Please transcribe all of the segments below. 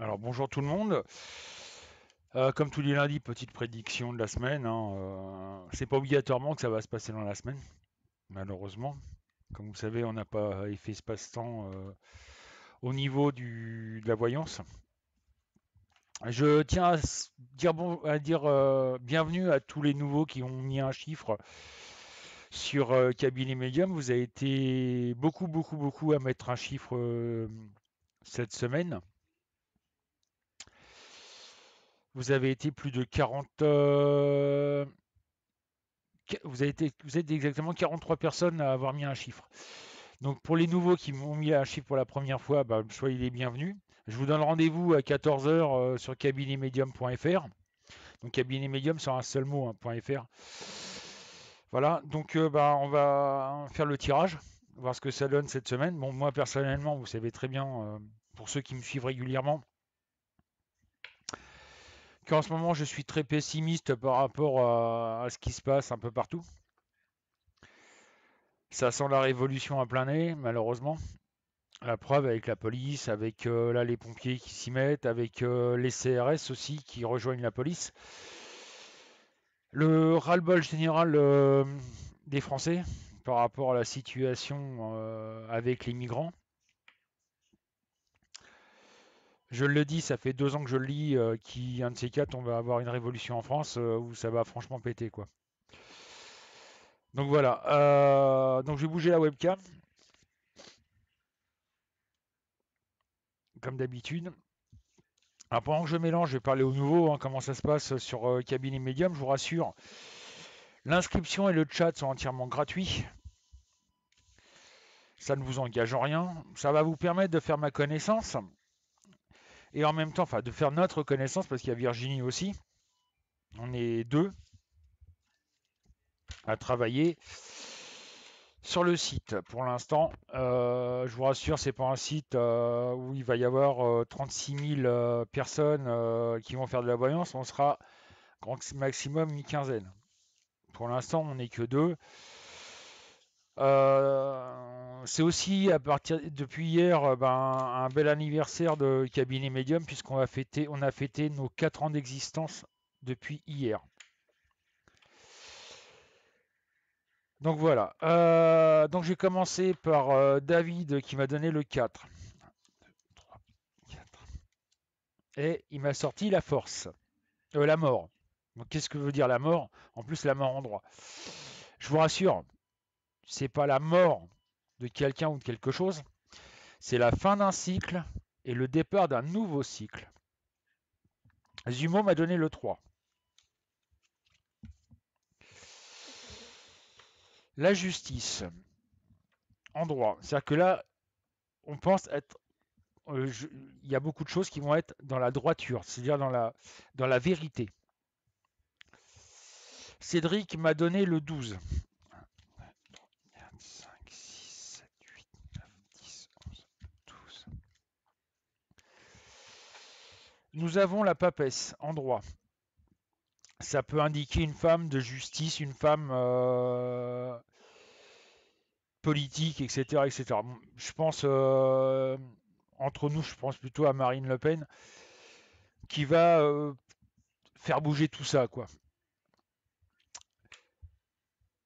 Alors bonjour tout le monde. Comme tous les lundis, petite prédiction de la semaine, hein. C'est pas obligatoirement que ça va se passer dans la semaine, malheureusement. Comme vous savez, on n'a pas effet espace-temps au niveau de la voyance. Je tiens à dire bienvenue à tous les nouveaux qui ont mis un chiffre sur Cabinet Medium. Vous avez été beaucoup à mettre un chiffre cette semaine. Vous avez été plus de 40. Vous êtes exactement 43 personnes à avoir mis un chiffre. Donc pour les nouveaux qui m'ont mis un chiffre pour la première fois, bah, soyez les bienvenus. Je vous donne rendez-vous à 14 heures sur cabinetmedium.fr. Donc cabinet medium sur un seul mot, hein, .fr. Voilà, donc bah, on va faire le tirage, voir ce que ça donne cette semaine. Bon, moi personnellement, vous savez très bien, pour ceux qui me suivent régulièrement, qu'en ce moment je suis très pessimiste par rapport à ce qui se passe un peu partout. Ça sent la révolution à plein nez, malheureusement. La preuve avec la police, avec là les pompiers qui s'y mettent, avec les CRS aussi qui rejoignent la police. Le ras-le-bol général des Français par rapport à la situation avec les migrants. Je le dis, ça fait 2 ans que je le lis, un de ces quatre, on va avoir une révolution en France où ça va franchement péter, quoi. Donc voilà, donc je vais bouger la webcam, comme d'habitude. Alors pendant que je mélange, je vais parler au nouveau, hein, comment ça se passe sur Cabinet Medium, je vous rassure. L'inscription et le chat sont entièrement gratuits. Ça ne vous engage en rien. Ça va vous permettre de faire ma connaissance. Et en même temps, enfin, de faire notre connaissance, parce qu'il y a Virginie aussi. On est deux à travailler sur le site. Pour l'instant, je vous rassure, c'est pas un site où il va y avoir 36 000 personnes qui vont faire de la voyance. On sera grand maximum une quinzaine. Pour l'instant, on n'est que deux. C'est aussi à partir depuis hier un bel anniversaire de Cabinet Medium on a fêté nos 4 ans d'existence depuis hier. Donc voilà. Donc j'ai commencé par David qui m'a donné le 4. 3, 4. Et il m'a sorti la force. La mort. Donc qu'est-ce que veut dire la mort? En plus la mort en droit. Je vous rassure, c'est pas la mort de quelqu'un ou de quelque chose, c'est la fin d'un cycle et le départ d'un nouveau cycle. Zumo m'a donné le 3. La justice en droit. C'est-à-dire que là, on pense être. Il y a beaucoup de choses qui vont être dans la droiture, c'est-à-dire dans la vérité. Cédric m'a donné le 12. 4, 5, 6, 7, 8, 9, 10, 11, 12. Nous avons la papesse en droit. Ça peut indiquer une femme de justice, une femme politique, etc., etc. Je pense, entre nous, je pense plutôt à Marine Le Pen, qui va faire bouger tout ça, quoi.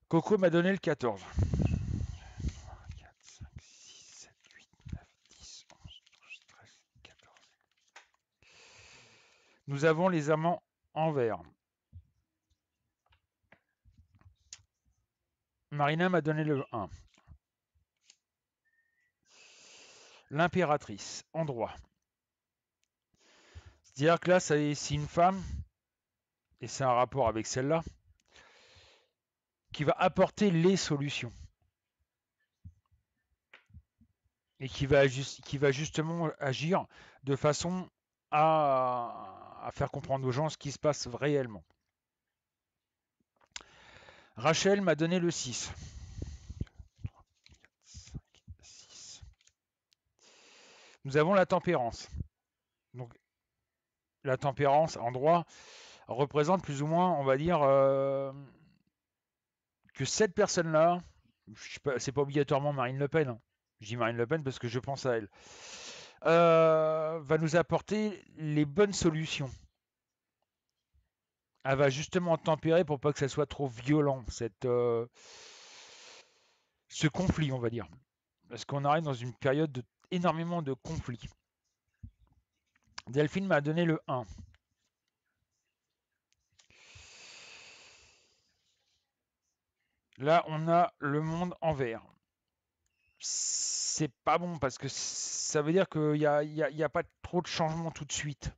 Coco m'a donné le 14. 4, 5, 6, 7, 8, 9, 10, 11, 12, 13, 14. Nous avons les amants en vert. Marina m'a donné le 1. L'impératrice, en droit. C'est-à-dire que là, c'est une femme, et c'est un rapport avec celle-là, qui va apporter les solutions. Et qui va justement agir de façon à faire comprendre aux gens ce qui se passe réellement. Rachel m'a donné le 6. 3, 4, 5, 6. Nous avons la tempérance. Donc la tempérance en droit représente plus ou moins, on va dire, que cette personne-là, c'est pas obligatoirement Marine Le Pen, hein. Je dis Marine Le Pen parce que je pense à elle. va nous apporter les bonnes solutions. Elle va justement tempérer pour pas que ça soit trop violent, ce conflit, on va dire. Parce qu'on arrive dans une période de énormément de conflits. Delphine m'a donné le 1. Là, on a le monde en vert. C'est pas bon parce que ça veut dire qu'il n'y a pas trop de changements tout de suite.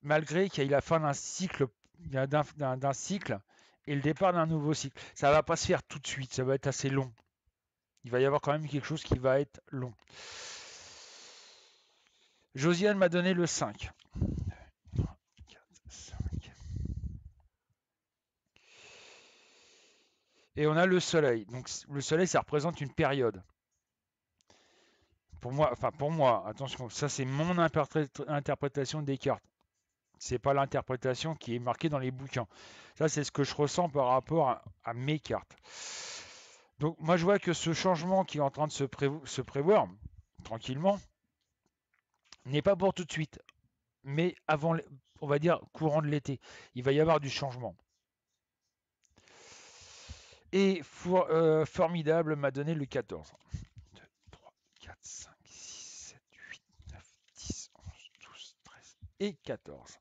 Malgré qu'il y ait la fin d'un cycle, d'un cycle et le départ d'un nouveau cycle. Ça va pas se faire tout de suite, ça va être assez long. Il va y avoir quand même quelque chose qui va être long. Josiane m'a donné le 5. 4, 5. Et on a le soleil. Donc le soleil, ça représente une période. Pour moi, attention, ça c'est mon interprétation des cartes. C'est pas l'interprétation qui est marquée dans les bouquins. Ça, c'est ce que je ressens par rapport à mes cartes. Donc moi, je vois que ce changement qui est en train de se prévoir, tranquillement, n'est pas pour tout de suite, mais avant, on va dire, courant de l'été. Il va y avoir du changement. Et Formidable m'a donné le 14. 2, 3, 4, 5, 6, 7, 8, 9, 10, 11, 12, 13 et 14.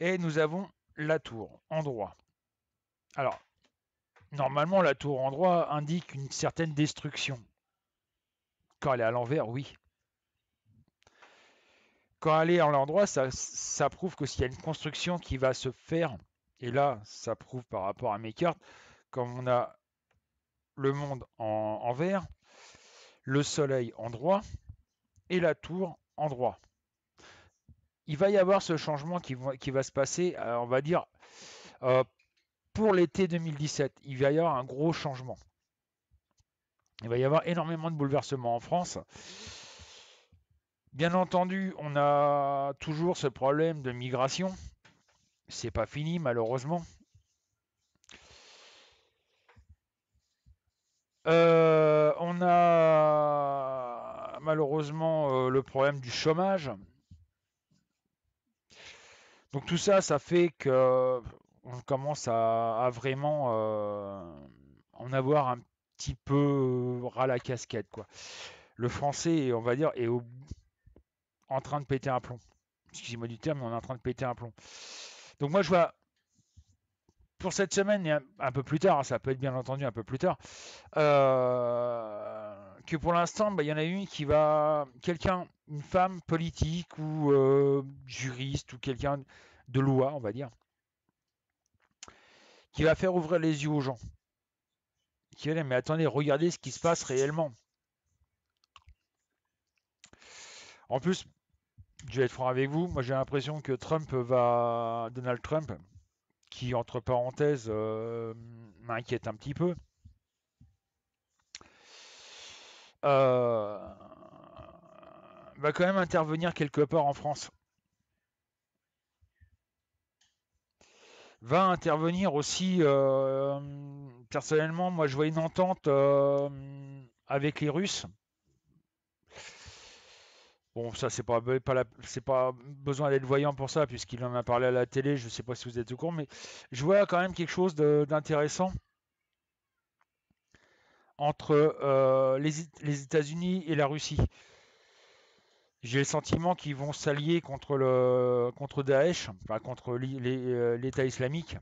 Et nous avons la tour en droit. Alors, normalement, la tour en droit indique une certaine destruction. Quand elle est à l'envers, oui. Quand elle est à l'endroit, ça prouve que s'il y a une construction qui va se faire, et là, ça prouve par rapport à mes cartes, comme on a le monde en vert, le soleil en droit et la tour en droit. Il va y avoir ce changement qui va se passer, on va dire, euh, pour l'été 2017. Il va y avoir un gros changement. Il va y avoir énormément de bouleversements en France. Bien entendu, on a toujours ce problème de migration. C'est pas fini, malheureusement. On a malheureusement le problème du chômage. Donc tout ça, ça fait que on commence à vraiment en avoir un petit peu ras la casquette, quoi. Le français, on va dire, est en train de péter un plomb. Excusez-moi du terme, mais on est en train de péter un plomb. Donc moi, je vois pour cette semaine et un peu plus tard, hein, ça peut être bien entendu un peu plus tard, que pour l'instant, bah, il y en a une qui va, quelqu'un, une femme politique ou juriste ou quelqu'un de loi, on va dire, qui va faire ouvrir les yeux aux gens. Qui va dire, mais attendez, regardez ce qui se passe réellement. En plus, je vais être franc avec vous, moi j'ai l'impression que Donald Trump, qui entre parenthèses m'inquiète un petit peu, euh, va quand même intervenir quelque part en France. Va intervenir aussi, personnellement, moi je vois une entente avec les Russes. Bon, ça c'est pas besoin d'être voyant pour ça, puisqu'il en a parlé à la télé, je ne sais pas si vous êtes au courant, mais je vois quand même quelque chose d'intéressant entre les États-Unis et la Russie. J'ai le sentiment qu'ils vont s'allier contre Daesh, enfin, contre l'État islamique.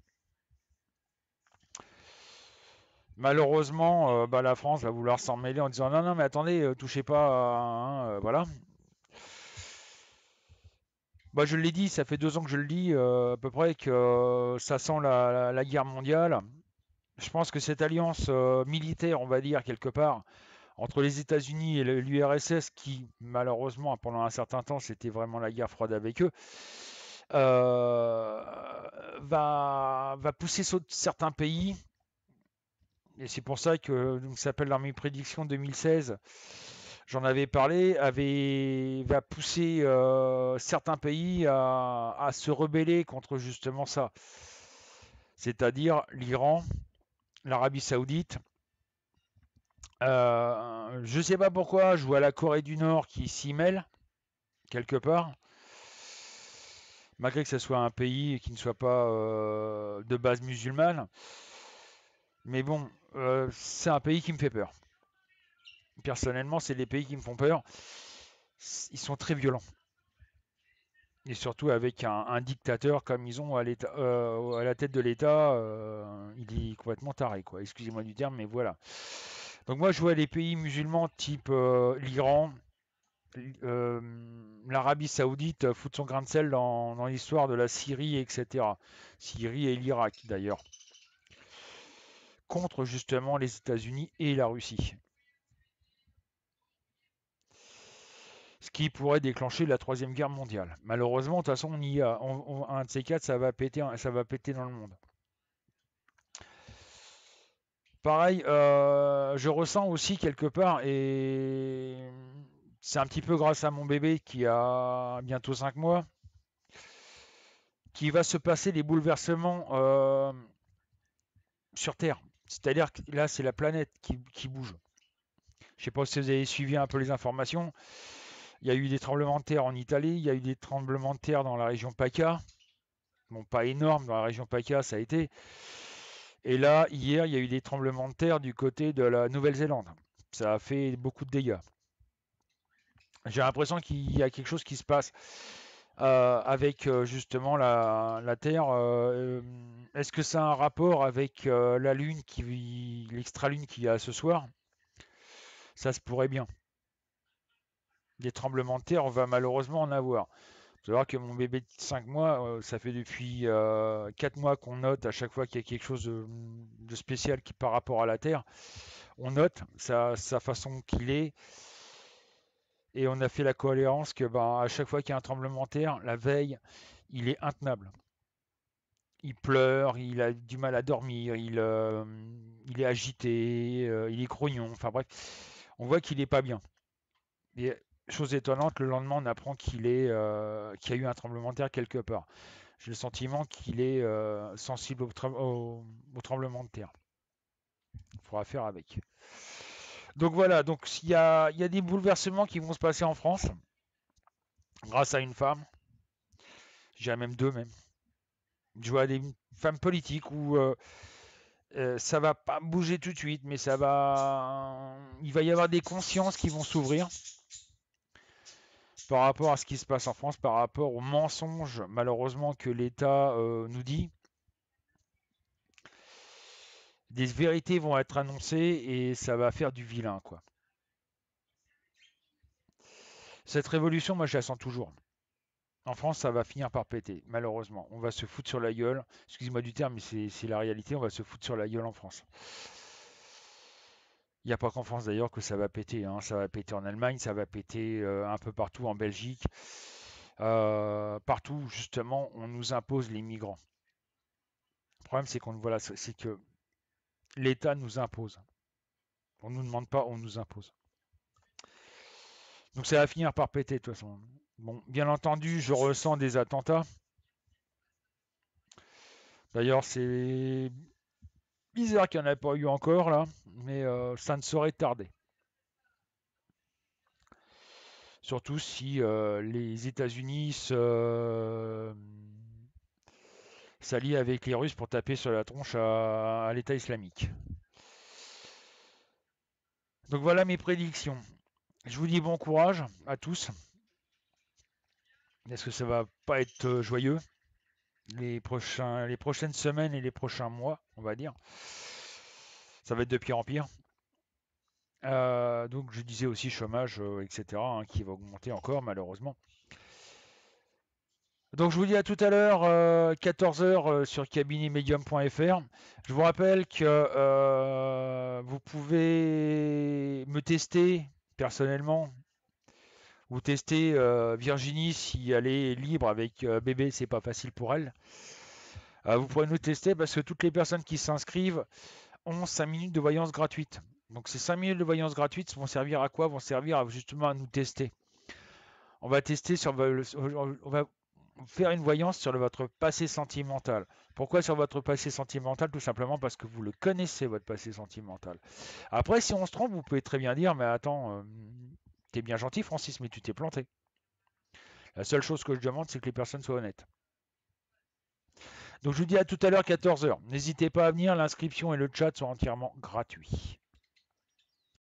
Malheureusement, bah, la France va vouloir s'en mêler en disant non, non, mais attendez, touchez pas, voilà. Bah, je l'ai dit, ça fait 2 ans que je le dis, à peu près, que ça sent la guerre mondiale. Je pense que cette alliance militaire, on va dire, quelque part, entre les États-Unis et l'URSS, qui malheureusement, pendant un certain temps, c'était vraiment la guerre froide avec eux, euh, va pousser certains pays. Et c'est pour ça que ça s'appelle dans mes prédictions 2016, j'en avais parlé, va pousser certains pays à se rebeller contre justement ça. C'est-à-dire l'Iran, l'Arabie Saoudite, Je sais pas pourquoi, je vois la Corée du Nord qui s'y mêle quelque part, malgré que ce soit un pays qui ne soit pas de base musulmane. Mais bon, c'est un pays qui me fait peur. Personnellement, c'est des pays qui me font peur. Ils sont très violents. Et surtout avec un dictateur comme ils ont à la tête de l'État, il est complètement taré, quoi. Excusez-moi du terme, mais voilà. Donc moi, je vois les pays musulmans type l'Iran, euh, l'Arabie Saoudite foutre son grain de sel dans l'histoire de la Syrie, etc. Syrie et l'Irak, d'ailleurs, contre justement les États-Unis et la Russie. Ce qui pourrait déclencher la troisième guerre mondiale. Malheureusement, de toute façon, on y a, un de ces quatre, ça va péter dans le monde. Pareil, je ressens aussi quelque part, et c'est un petit peu grâce à mon bébé qui a bientôt 5 mois, qui va se passer des bouleversements sur Terre. C'est-à-dire que là, c'est la planète qui bouge. Je ne sais pas si vous avez suivi un peu les informations. Il y a eu des tremblements de terre en Italie, il y a eu des tremblements de terre dans la région PACA. Bon, pas énorme, dans la région PACA, ça a été. Et là, hier, il y a eu des tremblements de terre du côté de la Nouvelle-Zélande. Ça a fait beaucoup de dégâts. J'ai l'impression qu'il y a quelque chose qui se passe avec justement la Terre. Est-ce que ça a un rapport avec la Lune, l'extra-Lune qu'il y a ce soir? Ça se pourrait bien. Des tremblements de terre, on va malheureusement en avoir. Faut savoir que mon bébé de 5 mois, ça fait depuis 4 mois qu'on note à chaque fois qu'il y a quelque chose de spécial par rapport à la Terre. On note sa façon qu'il est. Et on a fait la cohérence que ben, à chaque fois qu'il y a un tremblement de terre, la veille, il est intenable. Il pleure, il a du mal à dormir, il est agité, il est grognon, enfin bref, on voit qu'il n'est pas bien. Et chose étonnante, le lendemain, on apprend qu'il y a eu un tremblement de terre quelque part. J'ai le sentiment qu'il est sensible au tremblement de terre. Il faudra faire avec. Donc voilà, donc il y a des bouleversements qui vont se passer en France grâce à une femme. J'ai même deux même. Je vois des femmes politiques où ça va pas bouger tout de suite, mais il va y avoir des consciences qui vont s'ouvrir par rapport à ce qui se passe en France, par rapport aux mensonges malheureusement que l'État nous dit. Des vérités vont être annoncées et ça va faire du vilain, quoi. Cette révolution, moi, je la sens toujours. En France, ça va finir par péter, malheureusement. On va se foutre sur la gueule. Excusez-moi du terme, mais c'est la réalité. On va se foutre sur la gueule en France. Il n'y a pas qu'en France d'ailleurs que ça va péter, hein. Ça va péter en Allemagne, ça va péter un peu partout en Belgique. Partout, justement, on nous impose les migrants. Le problème, c'est que l'État nous impose. On ne nous demande pas, on nous impose. Donc ça va finir par péter de toute façon. Bon, bien entendu, je ressens des attentats. D'ailleurs, c'est bizarre qu'il n'y en ait pas eu encore là, mais ça ne saurait tarder. Surtout si les États-Unis s'allient avec les Russes pour taper sur la tronche à l'État islamique. Donc voilà mes prédictions. Je vous dis bon courage à tous. Est-ce que ça va pas être joyeux les prochaines semaines et les prochains mois, on va dire. Ça va être de pire en pire. Donc je disais aussi chômage, etc., hein, qui va augmenter encore malheureusement. Donc je vous dis à tout à l'heure, 14h sur cabinetmedium.fr. Je vous rappelle que vous pouvez me tester personnellement. Vous testez Virginie si elle est libre avec bébé, c'est pas facile pour elle. Vous pourrez nous tester parce que toutes les personnes qui s'inscrivent ont 5 minutes de voyance gratuite. Donc ces 5 minutes de voyance gratuite vont servir à quoi? Vont servir justement à nous tester. On va tester sur, on va faire une voyance sur votre passé sentimental. Pourquoi sur votre passé sentimental? Tout simplement parce que vous le connaissez, votre passé sentimental. Après, si on se trompe, vous pouvez très bien dire, mais attends, t'es bien gentil, Francis, mais tu t'es planté. La seule chose que je demande, c'est que les personnes soient honnêtes. Donc je vous dis à tout à l'heure 14 h. N'hésitez pas à venir, l'inscription et le chat sont entièrement gratuits.